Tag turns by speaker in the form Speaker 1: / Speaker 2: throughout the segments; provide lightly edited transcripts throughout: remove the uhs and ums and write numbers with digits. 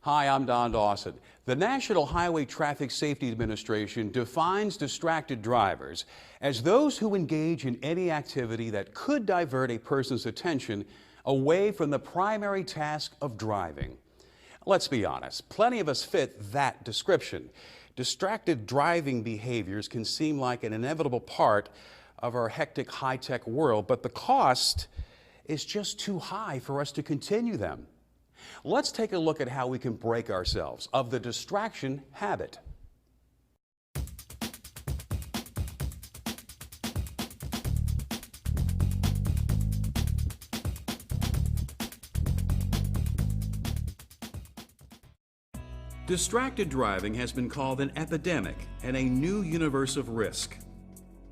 Speaker 1: Hi, I'm Don Dawson. The National Highway Traffic Safety Administration defines distracted drivers as those who engage in any activity that could divert a person's attention away from the primary task of driving. Let's be honest, plenty of us fit that description. Distracted driving behaviors can seem like an inevitable part of our hectic high-tech world, but the cost is just too high for us to continue them. Let's take a look at how we can break ourselves of the distraction habit. Distracted driving has been called an epidemic and a new universe of risk.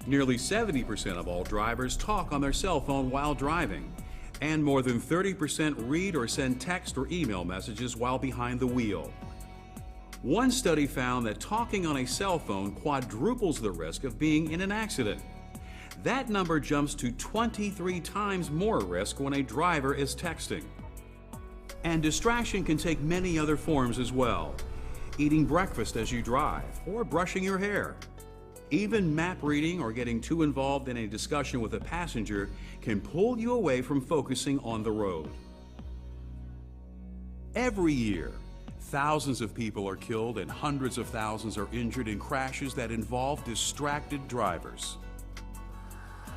Speaker 1: Nearly 70% of all drivers talk on their cell phone while driving, and more than 30% read or send text or email messages while behind the wheel. One study found that talking on a cell phone quadruples the risk of being in an accident. That number jumps to 23 times more risk when a driver is texting. And distraction can take many other forms as well. Eating breakfast as you drive, or brushing your hair. Even map reading or getting too involved in a discussion with a passenger can pull you away from focusing on the road. Every year, thousands of people are killed and hundreds of thousands are injured in crashes that involve distracted drivers.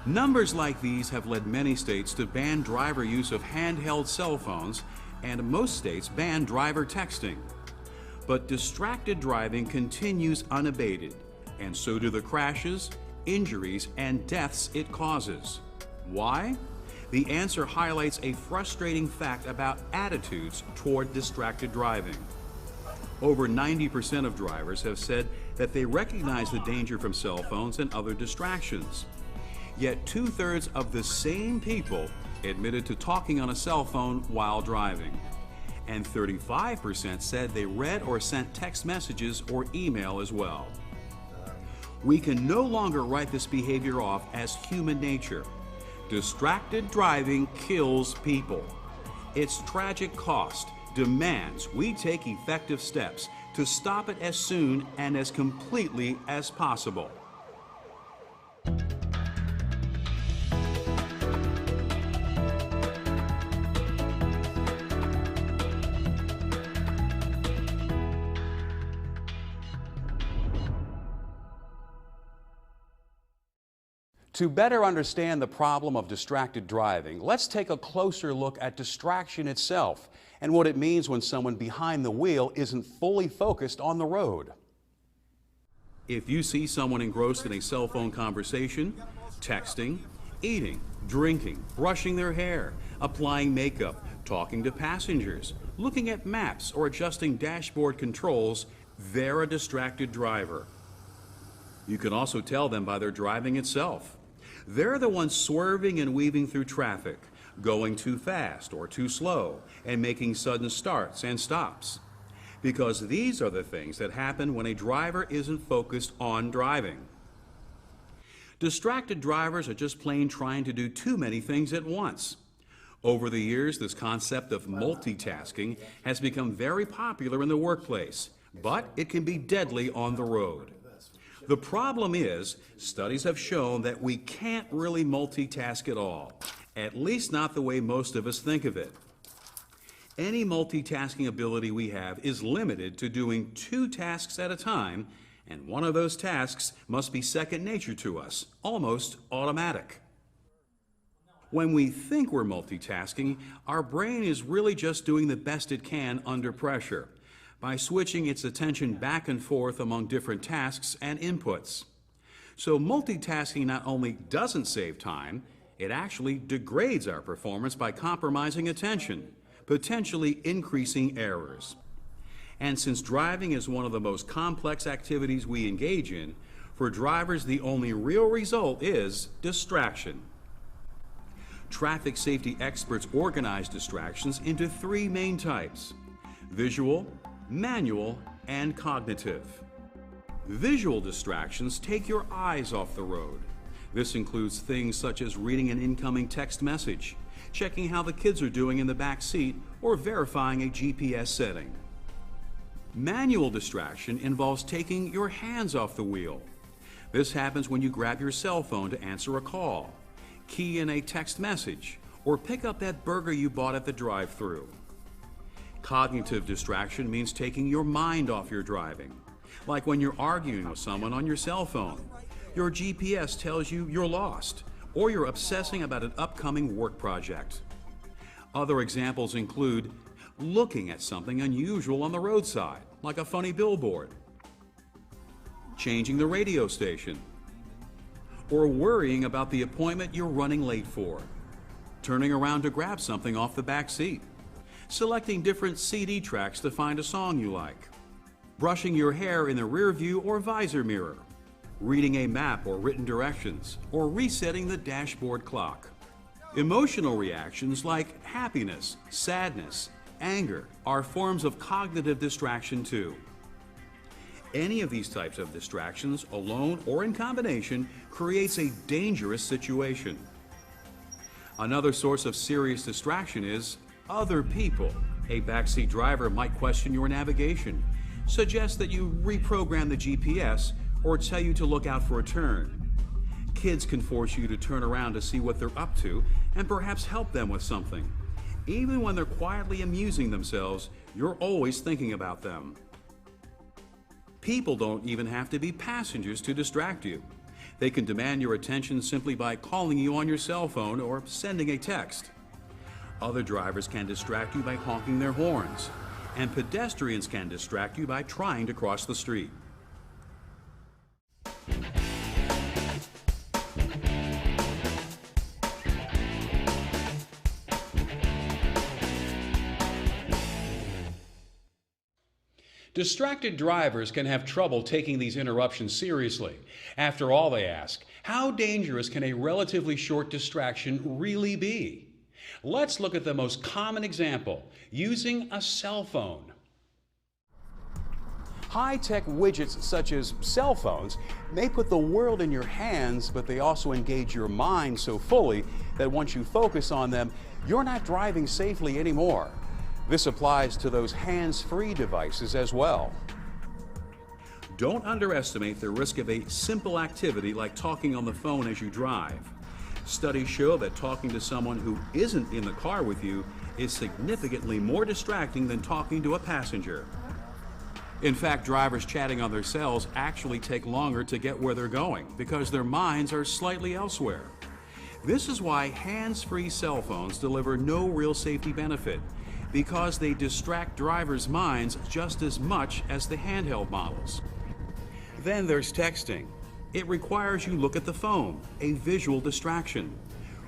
Speaker 1: Numbers like these have led many states to ban driver use of handheld cell phones, and most states ban driver texting. But distracted driving continues unabated, and so do the crashes, injuries, and deaths it causes. Why? The answer highlights a frustrating fact about attitudes toward distracted driving. Over 90% of drivers have said that they recognize the danger from cell phones and other distractions. Yet 2/3 of the same people admitted to talking on a cell phone while driving. And 35% said they read or sent text messages or email as well. We can no longer write this behavior off as human nature. Distracted driving kills people. Its tragic cost demands we take effective steps to stop it as soon and as completely as possible. To better understand the problem of distracted driving, let's take a closer look at distraction itself and what it means when someone behind the wheel isn't fully focused on the road. If you see someone engrossed in a cell phone conversation, texting, eating, drinking, brushing their hair, applying makeup, talking to passengers, looking at maps, or adjusting dashboard controls, they're a distracted driver. You can also tell them by their driving itself. They're the ones swerving and weaving through traffic, going too fast or too slow, and making sudden starts and stops. Because these are the things that happen when a driver isn't focused on driving. Distracted drivers are just plain trying to do too many things at once. Over the years, this concept of multitasking has become very popular in the workplace, but it can be deadly on the road. The problem is, studies have shown that we can't really multitask at all, at least not the way most of us think of it. Any multitasking ability we have is limited to doing 2 tasks at a time, and one of those tasks must be second nature to us, almost automatic. When we think we're multitasking, our brain is really just doing the best it can under pressure, by switching its attention back and forth among different tasks and inputs. So multitasking not only doesn't save time, it actually degrades our performance by compromising attention, potentially increasing errors. And since driving is one of the most complex activities we engage in, for drivers the only real result is distraction. Traffic safety experts organize distractions into 3 main types: visual, manual, and cognitive. Visual distractions take your eyes off the road. This includes things such as reading an incoming text message, checking how the kids are doing in the back seat, or verifying a GPS setting. Manual distraction involves taking your hands off the wheel. This happens when you grab your cell phone to answer a call, key in a text message, or pick up that burger you bought at the drive-thru. Cognitive distraction means taking your mind off your driving, like when you're arguing with someone on your cell phone. Your GPS tells you you're lost, or you're obsessing about an upcoming work project. Other examples include looking at something unusual on the roadside, like a funny billboard, changing the radio station, or worrying about the appointment you're running late for, turning around to grab something off the back seat, selecting different CD tracks to find a song you like, brushing your hair in the rear view or visor mirror, reading a map or written directions, or resetting the dashboard clock. Emotional reactions like happiness, sadness, anger are forms of cognitive distraction too. Any of these types of distractions, alone or in combination, creates a dangerous situation. Another source of serious distraction is other people. A backseat driver might question your navigation, suggest that you reprogram the GPS, or tell you to look out for a turn. Kids can force you to turn around to see what they're up to and perhaps help them with something. Even when they're quietly amusing themselves, you're always thinking about them. People don't even have to be passengers to distract you. They can demand your attention simply by calling you on your cell phone or sending a text. Other drivers can distract you by honking their horns, and pedestrians can distract you by trying to cross the street. Distracted drivers can have trouble taking these interruptions seriously. After all, they ask, how dangerous can a relatively short distraction really be? Let's look at the most common example, using a cell phone. High-tech widgets such as cell phones may put the world in your hands, but they also engage your mind so fully that once you focus on them, you're not driving safely anymore. This applies to those hands-free devices as well. Don't underestimate the risk of a simple activity like talking on the phone as you drive. Studies show that talking to someone who isn't in the car with you is significantly more distracting than talking to a passenger. In fact, drivers chatting on their cells actually take longer to get where they're going because their minds are slightly elsewhere. This is why hands-free cell phones deliver no real safety benefit, because they distract drivers' minds just as much as the handheld models. Then there's texting. It requires you look at the phone, a visual distraction.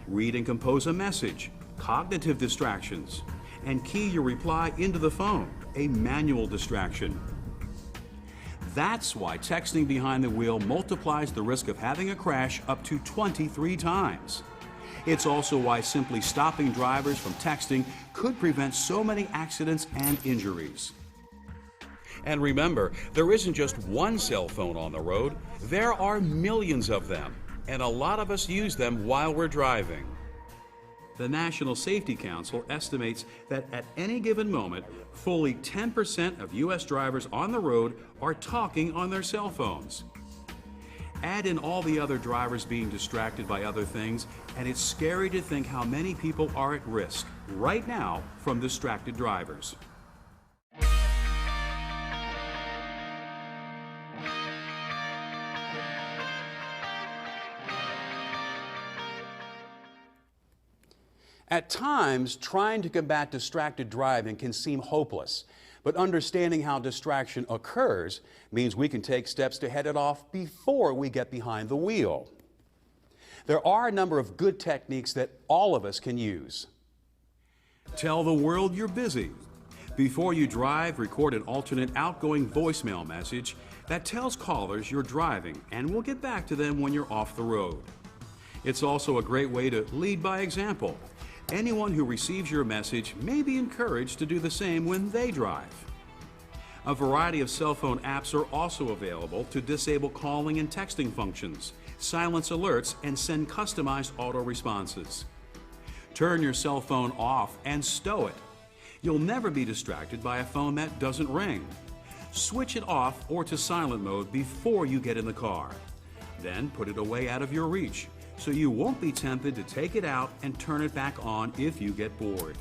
Speaker 1: Read and compose a message, cognitive distractions. And key your reply into the phone, a manual distraction. That's why texting behind the wheel multiplies the risk of having a crash up to 23 times. It's also why simply stopping drivers from texting could prevent so many accidents and injuries. And remember, there isn't just one cell phone on the road, there are millions of them, and a lot of us use them while we're driving. The National Safety Council estimates that at any given moment, fully 10% of U.S. drivers on the road are talking on their cell phones. Add in all the other drivers being distracted by other things, and it's scary to think how many people are at risk right now from distracted drivers. At times, trying to combat distracted driving can seem hopeless, but understanding how distraction occurs means we can take steps to head it off before we get behind the wheel. There are a number of good techniques that all of us can use. Tell the world you're busy. Before you drive, record an alternate outgoing voicemail message that tells callers you're driving and we'll get back to them when you're off the road. It's also a great way to lead by example. Anyone who receives your message may be encouraged to do the same when they drive. A variety of cell phone apps are also available to disable calling and texting functions, silence alerts, and send customized auto responses. Turn your cell phone off and stow it. You'll never be distracted by a phone that doesn't ring. Switch it off or to silent mode before you get in the car. Then put it away out of your reach, so you won't be tempted to take it out and turn it back on if you get bored.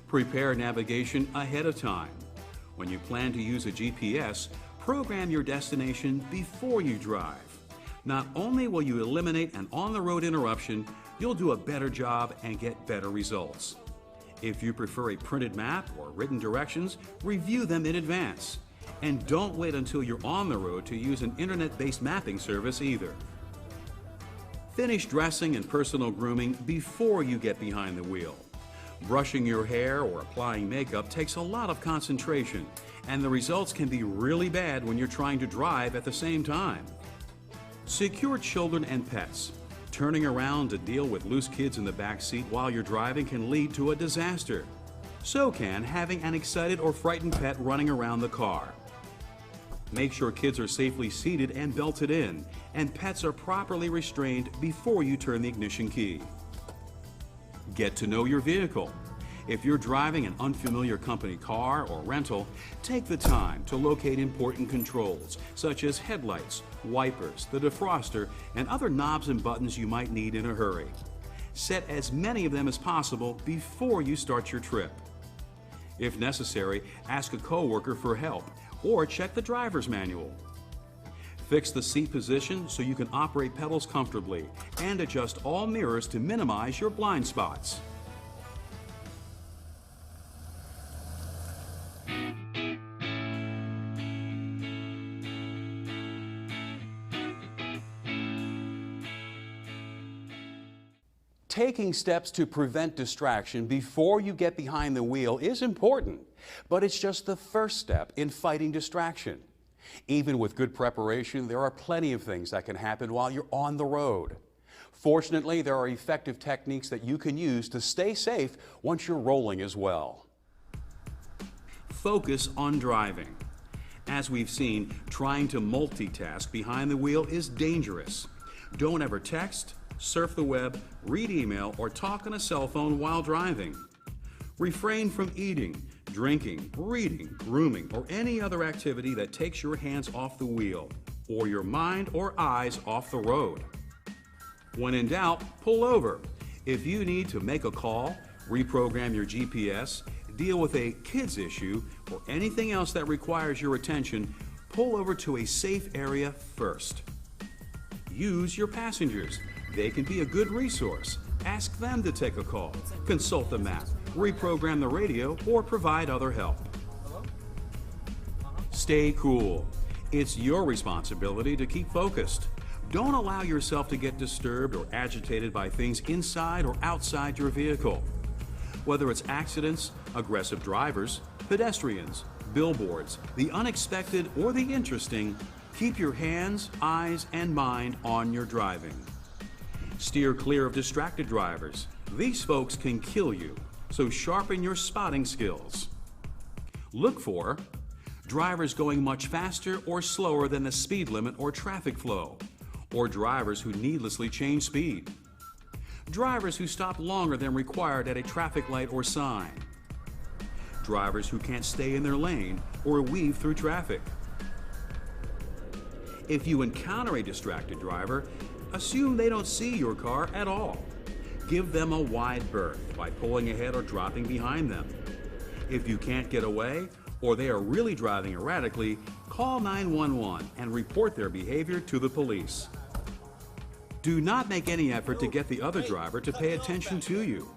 Speaker 1: Prepare navigation ahead of time. When you plan to use a GPS, program your destination before you drive. Not only will you eliminate an on-the-road interruption, you'll do a better job and get better results. If you prefer a printed map or written directions, review them in advance. And don't wait until you're on the road to use an internet-based mapping service either. Finish dressing and personal grooming before you get behind the wheel. Brushing your hair or applying makeup takes a lot of concentration, and the results can be really bad when you're trying to drive at the same time. Secure children and pets. Turning around to deal with loose kids in the back seat while you're driving can lead to a disaster. So can having an excited or frightened pet running around the car. Make sure kids are safely seated and belted in, and pets are properly restrained before you turn the ignition key. Get to know your vehicle. If you're driving an unfamiliar company car or rental, take the time to locate important controls, such as headlights, wipers, the defroster, and other knobs and buttons you might need in a hurry. Set as many of them as possible before you start your trip. If necessary, ask a coworker for help or check the driver's manual. Fix the seat position so you can operate pedals comfortably and adjust all mirrors to minimize your blind spots. Taking steps to prevent distraction before you get behind the wheel is important, but it's just the first step in fighting distraction. Even with good preparation, there are plenty of things that can happen while you're on the road. Fortunately, there are effective techniques that you can use to stay safe once you're rolling as well. Focus on driving. As we've seen, trying to multitask behind the wheel is dangerous. Don't ever text, surf the web, read email, or talk on a cell phone while driving. Refrain from eating, drinking, reading, grooming, or any other activity that takes your hands off the wheel, or your mind or eyes off the road. When in doubt, pull over. If you need to make a call, reprogram your GPS, deal with a kids issue, or anything else that requires your attention, pull over to a safe area first. Use your passengers. They can be a good resource. Ask them to take a call, consult the map, reprogram the radio, or provide other help. Stay cool. It's your responsibility to keep focused. Don't allow yourself to get disturbed or agitated by things inside or outside your vehicle. Whether it's accidents, aggressive drivers, pedestrians, billboards, the unexpected or the interesting, keep your hands, eyes, and mind on your driving. Steer clear of distracted drivers. These folks can kill you, so sharpen your spotting skills. Look for drivers going much faster or slower than the speed limit or traffic flow, or drivers who needlessly change speed. Drivers who stop longer than required at a traffic light or sign. Drivers who can't stay in their lane or weave through traffic. If you encounter a distracted driver, assume they don't see your car at all. Give them a wide berth by pulling ahead or dropping behind them. If you can't get away, or they are really driving erratically, call 911 and report their behavior to the police. Do not make any effort to get the other driver to pay attention to you.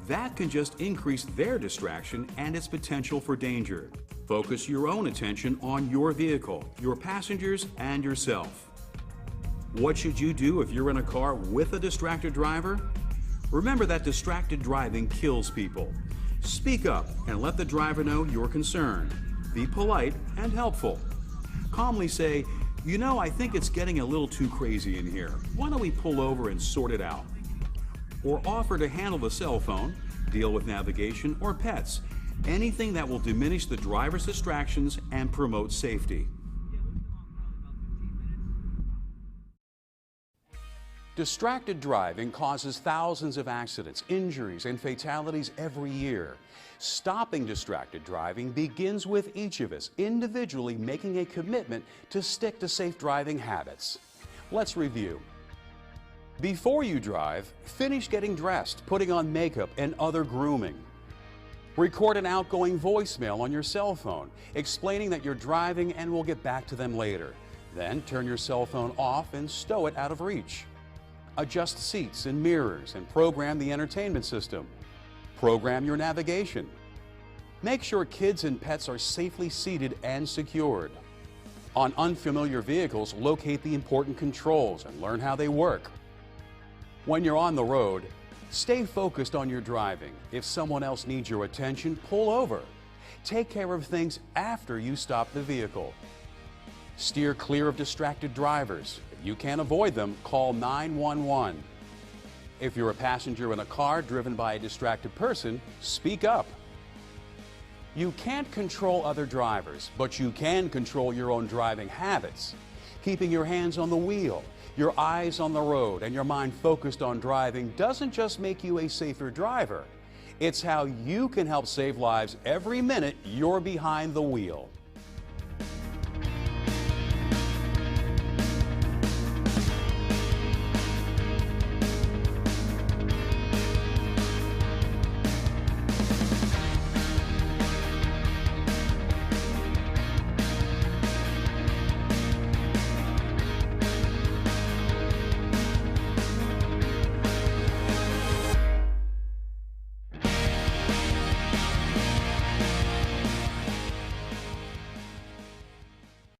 Speaker 1: That can just increase their distraction and its potential for danger. Focus your own attention on your vehicle, your passengers, and yourself. What should you do if you're in a car with a distracted driver? Remember that distracted driving kills people. Speak up and let the driver know you're concerned. Be polite and helpful. Calmly say, "You know, I think it's getting a little too crazy in here. Why don't we pull over and sort it out?" Or offer to handle the cell phone, deal with navigation or pets, anything that will diminish the driver's distractions and promote safety. Distracted driving causes thousands of accidents, injuries, and fatalities every year. Stopping distracted driving begins with each of us individually making a commitment to stick to safe driving habits. Let's review. Before you drive, finish getting dressed, putting on makeup and other grooming. Record an outgoing voicemail on your cell phone explaining that you're driving and will get back to them later. Then turn your cell phone off and stow it out of reach. Adjust seats and mirrors and program the entertainment system. Program your navigation. Make sure kids and pets are safely seated and secured. On unfamiliar vehicles, locate the important controls and learn how they work. When you're on the road, stay focused on your driving. If someone else needs your attention, pull over. Take care of things after you stop the vehicle. Steer clear of distracted drivers. If you can't avoid them, call 911. If you're a passenger in a car driven by a distracted person, speak up. You can't control other drivers, but you can control your own driving habits. Keeping your hands on the wheel, your eyes on the road, and your mind focused on driving doesn't just make you a safer driver. It's how you can help save lives every minute you're behind the wheel.